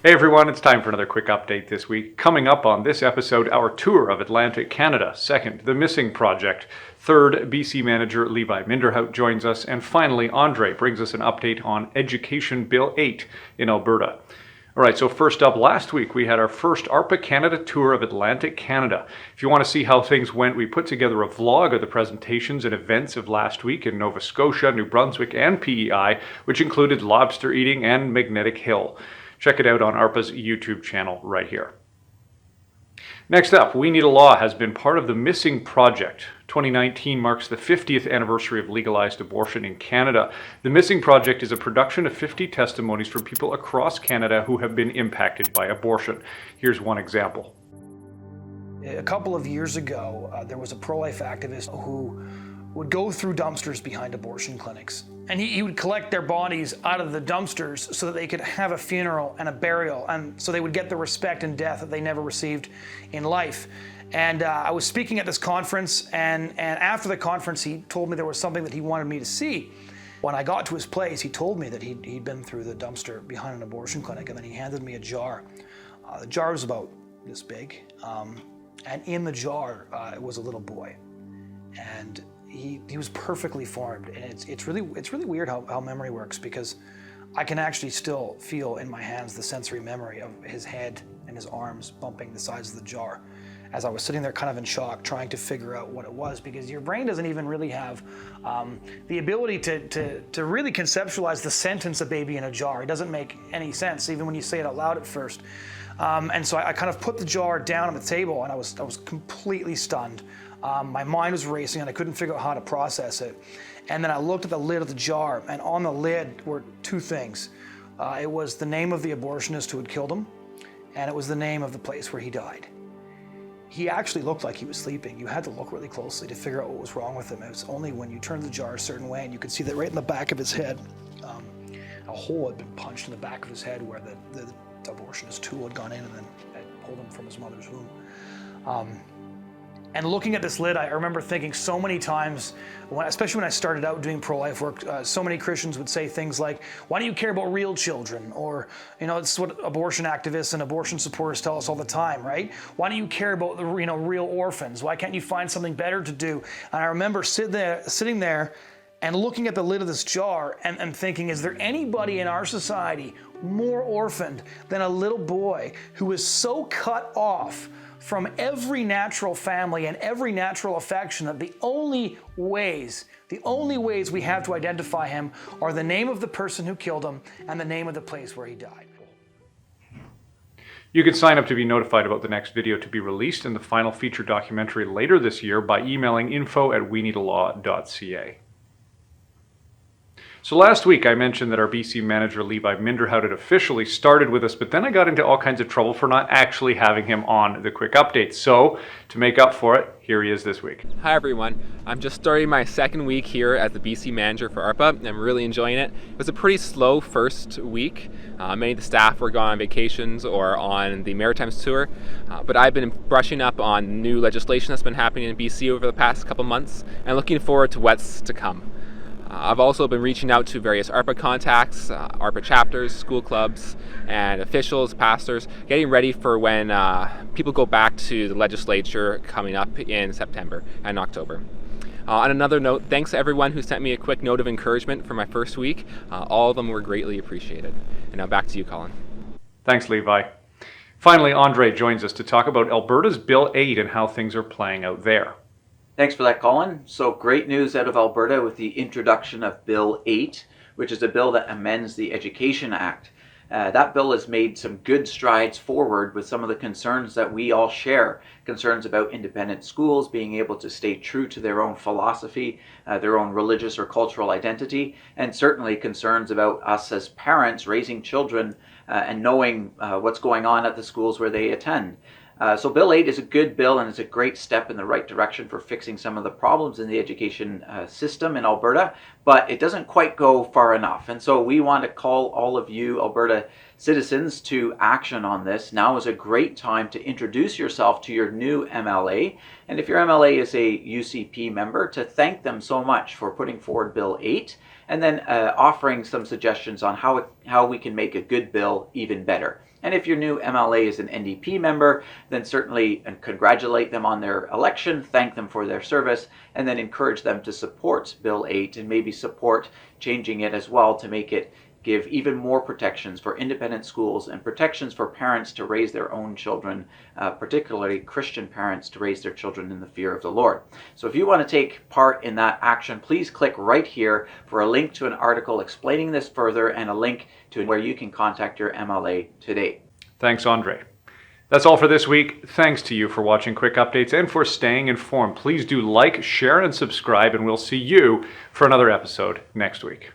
Hey everyone, it's time for another quick update this week. Coming up on this episode, our tour of Atlantic Canada. Second, the Missing Project. Third, BC Manager Levi Minderhout joins us. And finally, André brings us an update on Education Bill 8 in Alberta. All right, so first up, last week we had our first ARPA Canada tour of Atlantic Canada. If you want to see how things went, we put together a vlog of the presentations and events of last week in Nova Scotia, New Brunswick, and PEI, which included lobster eating and Magnetic Hill. Check it out on ARPA's YouTube channel right here. Next up, We Need a Law has been part of the Missing Project. 2019 marks the 50th anniversary of legalized abortion in Canada. The Missing Project is a production of 50 testimonies from people across Canada who have been impacted by abortion. Here's one example. A couple of years ago, there was a pro-life activist who would go through dumpsters behind abortion clinics. And he would collect their bodies out of the dumpsters so that they could have a funeral and a burial, and so they would get the respect and death that they never received in life. And I was speaking at this conference, and after the conference, he told me there was something that he wanted me to see. When I got to his place, he told me that he'd been through the dumpster behind an abortion clinic, and then he handed me a jar. The jar was about this big, and in the jar was a little boy. And he was perfectly formed, and it's really weird how memory works, because I can actually still feel in my hands the sensory memory of his head and his arms bumping the sides of the jar as I was sitting there kind of in shock trying to figure out what it was, because your brain doesn't even really have the ability to really conceptualize the sentence "a baby in a jar." It doesn't make any sense even when you say it out loud at first. And so I kind of put the jar down on the table, and I was completely stunned. My mind was racing and I couldn't figure out how to process it. And then I looked at the lid of the jar, and on the lid were two things. It was the name of the abortionist who had killed him, and it was the name of the place where he died. He actually looked like he was sleeping. You had to look really closely to figure out what was wrong with him. It was only when you turned the jar a certain way and you could see that right in the back of his head, a hole had been punched in the back of his head where the abortionist tool had gone in and then had pulled him from his mother's womb. And looking at this lid, I remember thinking so many times, especially when I started out doing pro-life work, so many Christians would say things like, "Why do you care about real children?" Or, it's what abortion activists and abortion supporters tell us all the time, right? "Why do you care about the real orphans? Why can't you find something better to do?" And I remember sitting there and looking at the lid of this jar and thinking, is there anybody in our society more orphaned than a little boy who is so cut off from every natural family and every natural affection that the only ways we have to identify him are the name of the person who killed him and the name of the place where he died? You can sign up to be notified about the next video to be released in the final feature documentary later this year by emailing info@weneedalaw.ca. So last week I mentioned that our BC Manager Levi Minderhout had officially started with us, but then I got into all kinds of trouble for not actually having him on the quick update. So to make up for it, here he is this week. Hi everyone, I'm just starting my second week here as the BC Manager for ARPA, and I'm really enjoying it. It was a pretty slow first week. Many of the staff were gone on vacations or on the Maritimes tour, but I've been brushing up on new legislation that's been happening in BC over the past couple months and looking forward to what's to come. I've also been reaching out to various ARPA contacts, ARPA chapters, school clubs, and officials, pastors, getting ready for when people go back to the legislature coming up in September and October. On another note, thanks to everyone who sent me a quick note of encouragement for my first week. All of them were greatly appreciated. And now back to you, Colin. Thanks, Levi. Finally, André joins us to talk about Alberta's Bill 8 and how things are playing out there. Thanks for that, Colin. So great news out of Alberta with the introduction of Bill 8, which is a bill that amends the Education Act. That bill has made some good strides forward with some of the concerns that we all share. Concerns about independent schools being able to stay true to their own philosophy, their own religious or cultural identity, and certainly concerns about us as parents raising children and knowing what's going on at the schools where they attend. So Bill 8 is a good bill, and it's a great step in the right direction for fixing some of the problems in the education system in Alberta, but it doesn't quite go far enough. And so we want to call all of you Alberta citizens to action on this. Now is a great time to introduce yourself to your new MLA, and if your MLA is a UCP member, to thank them so much for putting forward Bill 8 and then offering some suggestions on how we can make a good bill even better. And if your new MLA is an NDP member, then certainly congratulate them on their election, thank them for their service, and then encourage them to support Bill 8 and maybe support changing it as well to make it give even more protections for independent schools and protections for parents to raise their own children, particularly Christian parents to raise their children in the fear of the Lord. So if you want to take part in that action, please click right here for a link to an article explaining this further and a link to where you can contact your MLA today. Thanks, Andre. That's all for this week. Thanks to you for watching Quick Updates and for staying informed. Please do like, share, and subscribe, and we'll see you for another episode next week.